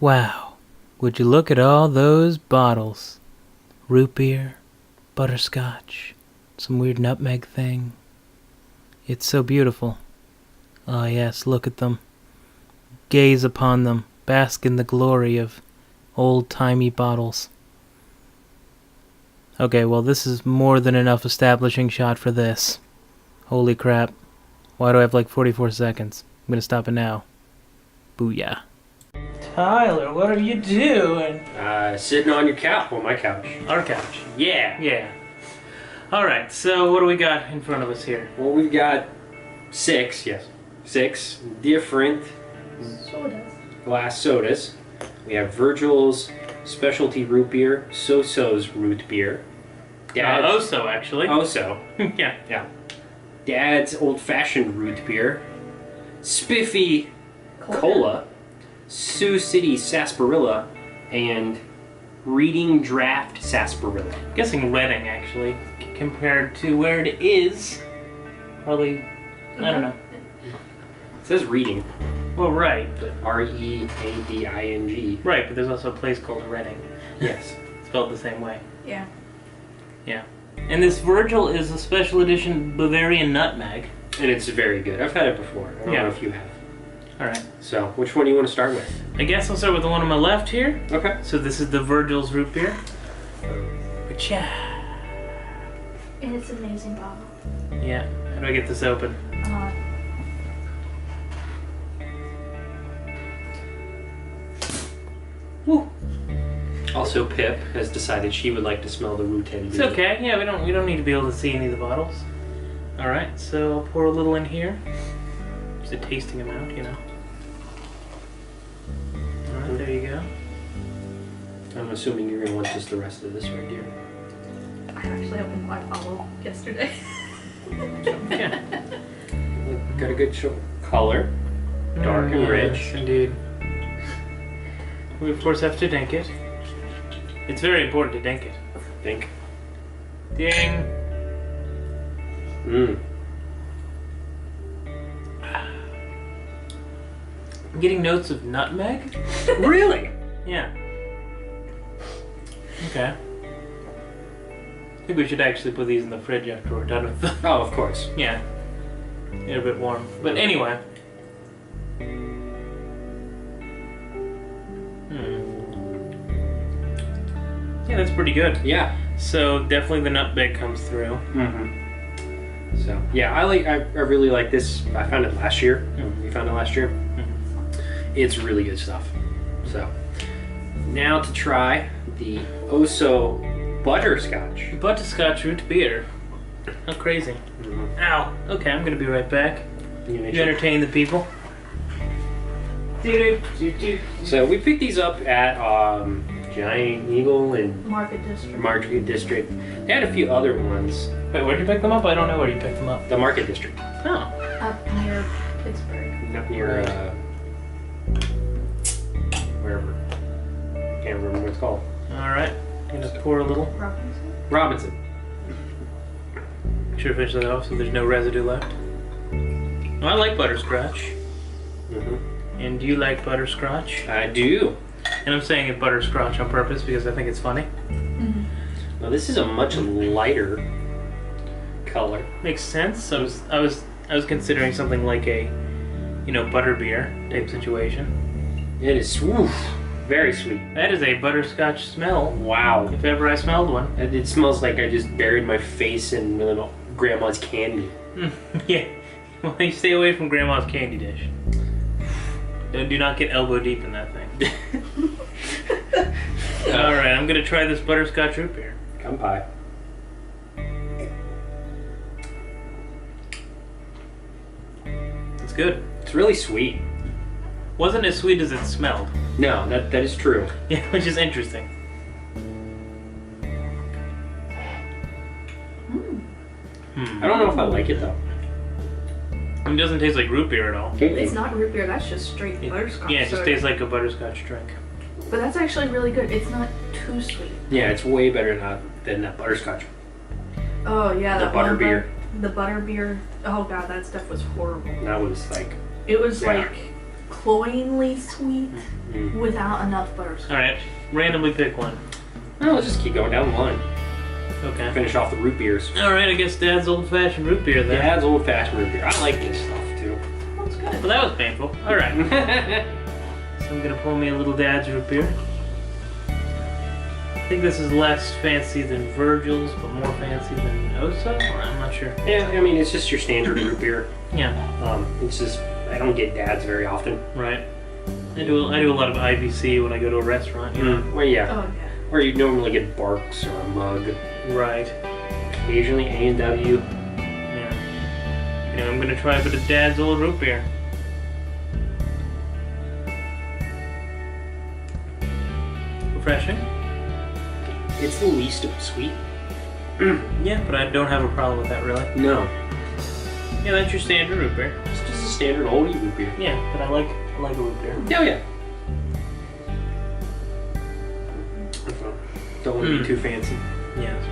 Wow, would you look at all those bottles? Root beer, butterscotch, some weird nutmeg thing. It's so beautiful. Ah, yes, look at them. Gaze upon them, bask in the glory of old-timey bottles. Okay, well, this is more than enough establishing shot for this. Holy crap. Why do I have like 44 seconds? I'm gonna stop it now. Booyah. Tyler, what are you doing? Sitting on your couch. Well, my couch. Our couch. Yeah. Yeah. Alright, so what do we got in front of us here? Well, we've got six different glass sodas. We have Virgil's specialty root beer, So-So's root beer. Oso, actually. Oso. Yeah. Dad's old-fashioned root beer. Spiffy Cola. Sioux City Sarsaparilla. And Reading Draft Sarsaparilla. I'm guessing Reading, actually, compared to where it is. Probably, I don't know. It says Reading. Well, right, but... R-E-A-D-I-N-G. Right, but there's also a place called Reading. Yes. Spelled the same way. Yeah. Yeah. And this Virgil is a special edition Bavarian nutmeg. And it's very good. I've had it before. I don't know if you have. Alright. So, which one do you want to start with? I guess I'll start with the one on my left here. Okay. So this is the Virgil's root beer. Cha. And it's an amazing bottle. Yeah. How do I get this open? Woo. Also, Pip has decided she would like to smell the root teddy It's beer. okay. Yeah, we don't need to be able to see any of the bottles. All right. So I'll pour a little in here. Just a tasting amount, you know. All right. There you go. I'm assuming you're gonna want just the rest of this right here. I actually opened my bottle yesterday. Yeah. Look, got a good color, dark and rich. Yes, indeed. We of course have to dink it. It's very important to dink it. Think. Ding. Mmm. I'm getting notes of nutmeg. Really? Yeah. Okay. I think we should actually put these in the fridge after we're done with them. Oh, of course. Yeah. They're a bit warm. But anyway. Yeah, that's pretty good. Yeah. So definitely the nutmeg comes through. Mm-hmm. So yeah, I really like this. I found it last year. Mm-hmm. You found it last year. Mm-hmm. It's really good stuff. So now to try the Oso butterscotch. Butterscotch root beer. How crazy. Mm-hmm. Ow. Okay, I'm gonna be right back. You You entertain the people. So we picked these up at Giant Eagle and Market District. They had a few other ones. Wait, where'd you pick them up? I don't know where you picked them up. The Market District. Oh. Up near Pittsburgh. Up near wherever. Can't remember what it's called. Alright. Gonna pour a little. Robinson. Make sure to finish that off so there's no residue left. Well, I like butterscotch. Mm-hmm. And do you like butterscotch? I do. And I'm saying it butterscotch on purpose because I think it's funny. Mm-hmm. Now this is a much lighter color. Makes sense. I was considering something like a, butterbeer type situation. It is very sweet. That is a butterscotch smell. Wow. If ever I smelled one. It smells like I just buried my face in grandma's candy. Yeah. Well, you stay away from grandma's candy dish. Do not get elbow deep in that thing. Alright, I'm gonna try this butterscotch root beer. Come pie. It's good. It's really sweet. Wasn't as sweet as it smelled. No, that is true. Yeah, which is interesting. I don't know if I like it though. It doesn't taste like root beer at all. It's not root beer, that's just straight butterscotch. Yeah, it just soda. tastes like a butterscotch drink. But that's actually really good. It's not too sweet. Yeah, it's way better than that butterscotch. Oh yeah, The that butter one beer. The butter beer. Oh god, that stuff was horrible. That was like It was Yeah. like cloyingly sweet Mm. without enough butterscotch. Alright, randomly pick one. Well, let's just keep going down the line. Okay. Finish off the root beers. Alright, I guess Dad's old-fashioned root beer then. Dad's old-fashioned root beer. I like this stuff too. That's good. Well, that was painful. Alright. So I'm gonna pull me a little Dad's root beer. I think this is less fancy than Virgil's, but more fancy than Oso, or I'm not sure. Yeah, I mean it's just your standard root beer. Yeah, It's just I don't get Dad's very often. right. I do a lot of IBC when I go to a restaurant, you know? Well, yeah. Oh yeah. Or you normally get Barks or a mug. Right. Occasionally A&W. Yeah. Anyway, I'm gonna try a bit of Dad's old root beer. Refreshing. It's the least sweet. Yeah, but I don't have a problem with that really. No. Yeah, that's your standard root beer. It's just a standard oldie root beer. Yeah, but I like a root beer. Oh yeah. Don't want to be too fancy. Yes.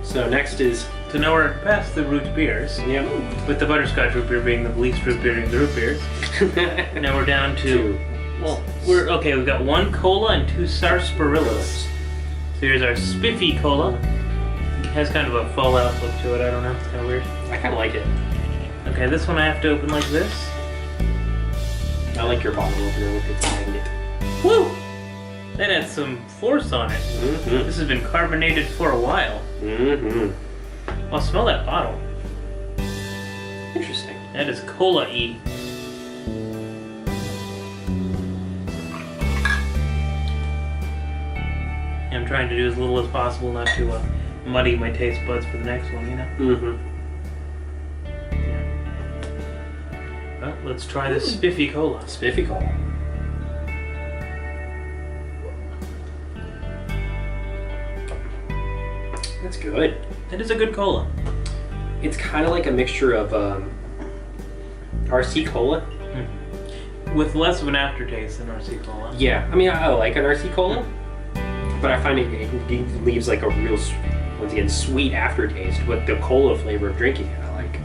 So next is So now we're past the root beers, with the butterscotch root beer being the least root beer of the root beers. Now we're down to, well, we've got one cola and two sarsaparillas. So here's our spiffy cola. It has kind of a Fallout look to it, I don't know, it's kind of weird. I kind of like it. Okay, this one I have to open like this. I like your bottle opener with its magnet. Woo! That had some force on it. Mm-hmm. This has been carbonated for a while. Mm-hmm. I'll smell that bottle. Interesting. That is cola-y. I'm trying to do as little as possible not to muddy my taste buds for the next one, you know? Mm-hmm. Yeah. Well, let's try this spiffy cola. Spiffy cola. That's good. It is a good cola. It's kind of like a mixture of RC cola. With less of an aftertaste than RC cola. Yeah, I mean I like an RC cola, but I find it leaves like a real, once again, sweet aftertaste. But the cola flavor of drinking it, I like.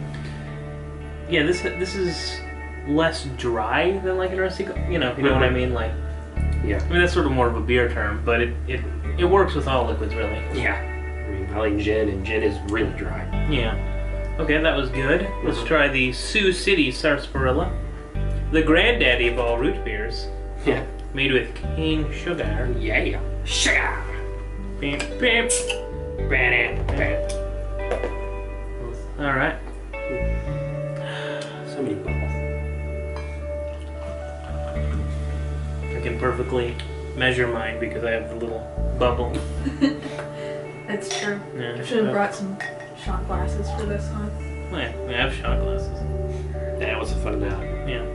Yeah, this is less dry than like an RC cola. You know, if you know what I mean. Like, Yeah. I mean that's sort of more of a beer term, but it works with all liquids really. Yeah. I mean I like gin, and gin is really dry. Yeah. Okay, that was good. Let's try the Sioux City Sarsaparilla, the granddaddy of all root beers, Yeah. made with cane sugar. Yeah. Sugar. Beep, beep. All right. So many bubbles. I can perfectly measure mine because I have the little bubble. That's true. Yeah. I should have brought some shot glasses for this one. Oh, yeah, we have shot glasses. Yeah, what's the fun of that? Yeah.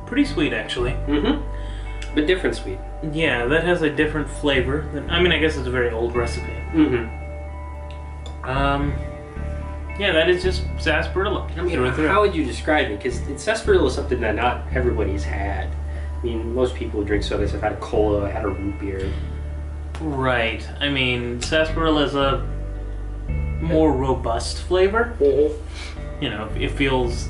Pretty sweet, actually. Mm-hmm. But different sweet. Yeah, that has a different flavor. I mean, I guess it's a very old recipe. Mm-hmm. Yeah, that is just sarsaparilla. I mean, through and through. how would you describe it? Because sarsaparilla is something that not everybody's had. I mean, most people who drink sodas have had a cola, had a root beer. Right. I mean, sarsaparilla is a more robust flavor. You know, it feels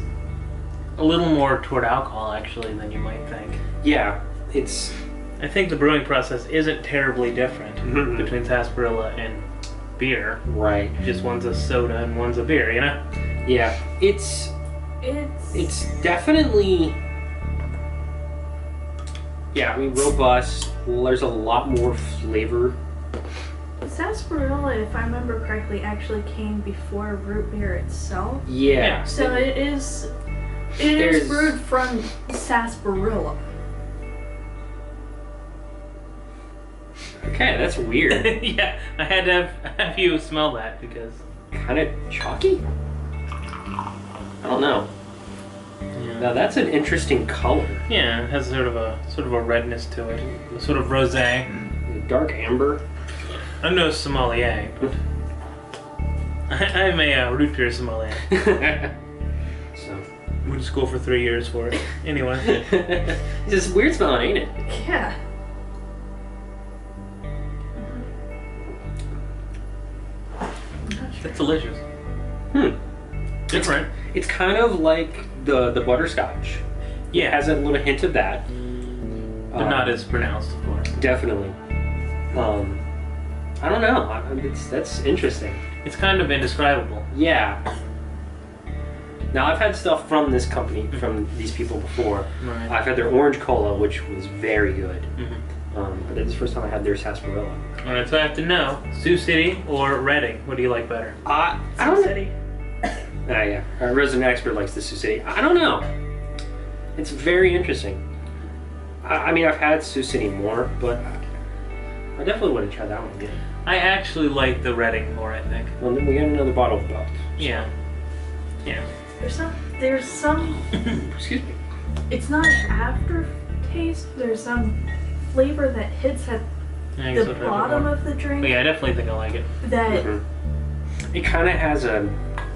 a little more toward alcohol, actually, than you might think. Yeah, it's... I think the brewing process isn't terribly different Mhm. between sarsaparilla and beer. Right. Just one's a soda and one's a beer, you know? Yeah, it's definitely... Yeah, I mean, robust. There's a lot more flavor. Sarsaparilla, if I remember correctly, actually came before root beer itself. Yeah. So it is There's- brewed from sarsaparilla. Okay, that's weird. Yeah, I had to have you smell that because... Kind of chalky? I don't know. Yeah. Now that's an interesting color. Yeah, it has sort of a redness to it, a sort of rosé. Dark amber. I'm no sommelier, but I'm a root beer sommelier. So. Went to school for 3 years for it. Anyway, It's just weird smelling, ain't it? Yeah. It's delicious. Different. It's kind of like the butterscotch. Yeah. It has a little hint of that. But not as pronounced, of course. Definitely. I don't know. That's interesting. It's kind of indescribable. Yeah. Now, I've had stuff from this company, from these people before. Right. I've had their orange cola, which was very good. Mm-hmm. But this is the first time I had their sarsaparilla. All right, so I have to know, Sioux City or Reading? What do you like better? I don't City. yeah. Our resident expert likes the Sioux City. I don't know. It's very interesting. I mean, I've had Sioux City more, but I definitely want to try that one again. I actually like the Reading more, I think. Well, then we got another bottle of both. Yeah. Yeah. There's some, Excuse me. it's not an aftertaste, there's some flavor that hits at I guess the I'll try it bottom more. of the drink But yeah, I definitely think I like it. that, It kind of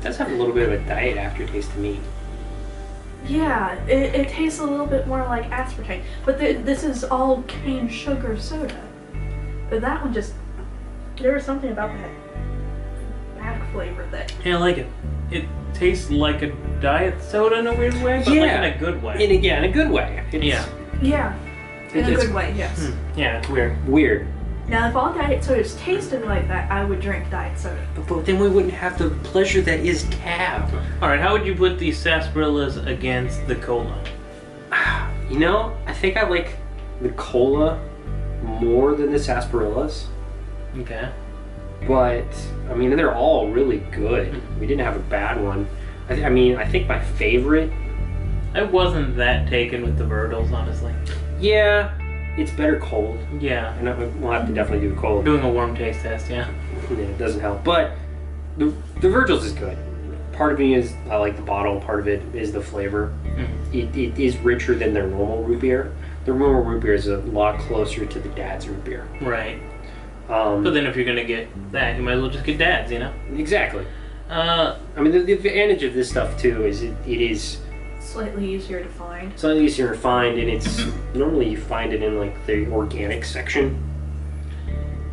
does have a little bit of a diet aftertaste to me. yeah, it tastes a little bit more like aspartame. But this is all cane sugar soda. But that one just, there was something about that back flavor that, Yeah, I like it. It tastes like a diet soda in a weird way, but like Yeah. in a good way. In a good way. Yeah. yeah, in a It's good way, yes. Yeah, it's weird. weird. Now, if all diet sodas tasted like that, I would drink diet soda. But then we wouldn't have the pleasure that is cab. All right, how would you put these sarsaparillas against the cola? You know, I think I like the cola more than the sarsaparillas. Okay. But, I mean, they're all really good. We didn't have a bad one. I mean, I think my favorite... I wasn't that taken with the Virgils, honestly. Yeah, it's better cold. Yeah. And we'll have to definitely do the cold. Doing a warm taste test, yeah. Yeah, it doesn't help. But the Virgils is good. Part of me is I like the bottle. Part of it is the flavor. It is richer than their normal root beer. Their normal root beer is a lot closer to the Dad's root beer. Right. But then if you're gonna get that, you might as well just get Dad's, you know? Exactly. I mean, the advantage of this stuff too is it is Slightly easier to find. slightly easier to find, and it's normally you find it in like the organic section.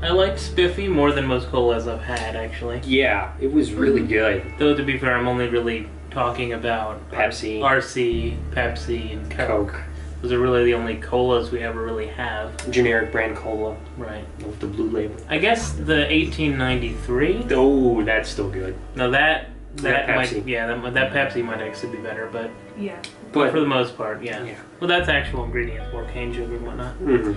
I like Spiffy more than most colas I've had, actually. Yeah, it was really good. Though, to be fair, I'm only really talking about Pepsi, RC, Pepsi, and Coke. Coke, Those are really the only colas we ever really have. generic brand cola Right. with the blue label. I guess the 1893. Oh, that's still good. Now that That might, Pepsi. yeah, that Pepsi might actually be better, but Yeah. But for the most part, yeah. yeah. Well, that's actual ingredients, more cane sugar and whatnot. Mhm.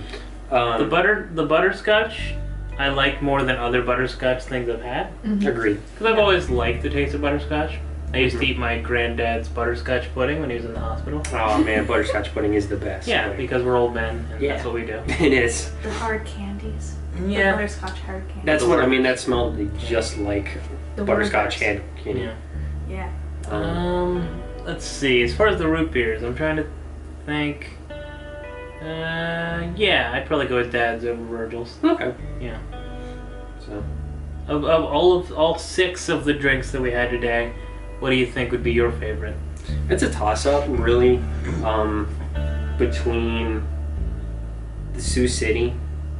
The butterscotch, I like more than other butterscotch things I've had. Agreed. Because I've always liked the taste of butterscotch. I used to eat my granddad's butterscotch pudding when he was in the hospital. Oh man, butterscotch pudding is the best. Yeah, Like, because we're old men, and Yeah. that's what we do. it is. The hard candies. The Yeah. butterscotch hard candies. That's what I mean. That smelled just like The butterscotch Werther's. hand candy. Yeah. Yeah. Let's see. As far as the root beers, I'm trying to think. Yeah, I'd probably go with Dad's over Virgil's. Okay. Yeah. So Of all 6 of the drinks that we had today, what do you think would be your favorite? it's a toss-up, really, between the Sioux City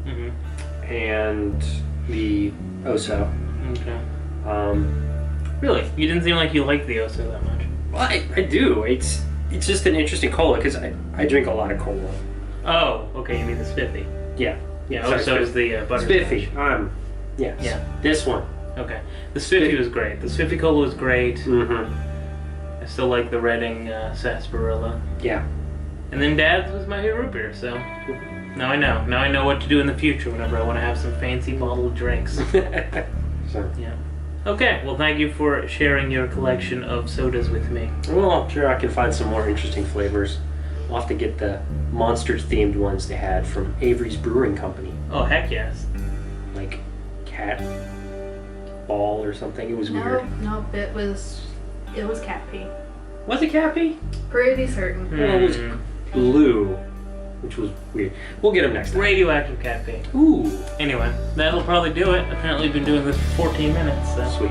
Mm-hmm. and the Oso. Okay. Really? You didn't seem like you liked the Oso that much. Well, I do. It's just an interesting cola because I drink a lot of cola. Oh, okay. You mean the Spiffy? Yeah. Yeah. Sorry, Oso is the butterscotch. Spiffy. Yes. Yeah. This one. Okay. The Spiffy was great. The Spiffy cola was great. Mm-hmm. I still like the Reading sarsaparilla. Yeah. And then Dad's was my root beer, so now I know. Now I know what to do in the future whenever I want to have some fancy bottled drinks. So, Yeah. Okay, well thank you for sharing your collection of sodas with me. well, I'm sure I can find some more interesting flavors. I'll have to get the monster-themed ones they had from Avery's Brewing Company, Oh, heck yes. like cat ball or something. It was weird. No, it was cat pee. Was it cat pee? Pretty certain. Well, it was blue, which was weird. We'll get them next time. Radioactive cat pee. Ooh, Anyway, that'll probably do it. Apparently we've been doing this for 14 minutes, so. sweet.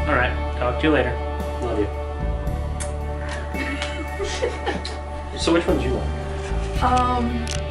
Alright, talk to you later. Love you. So which one did you like?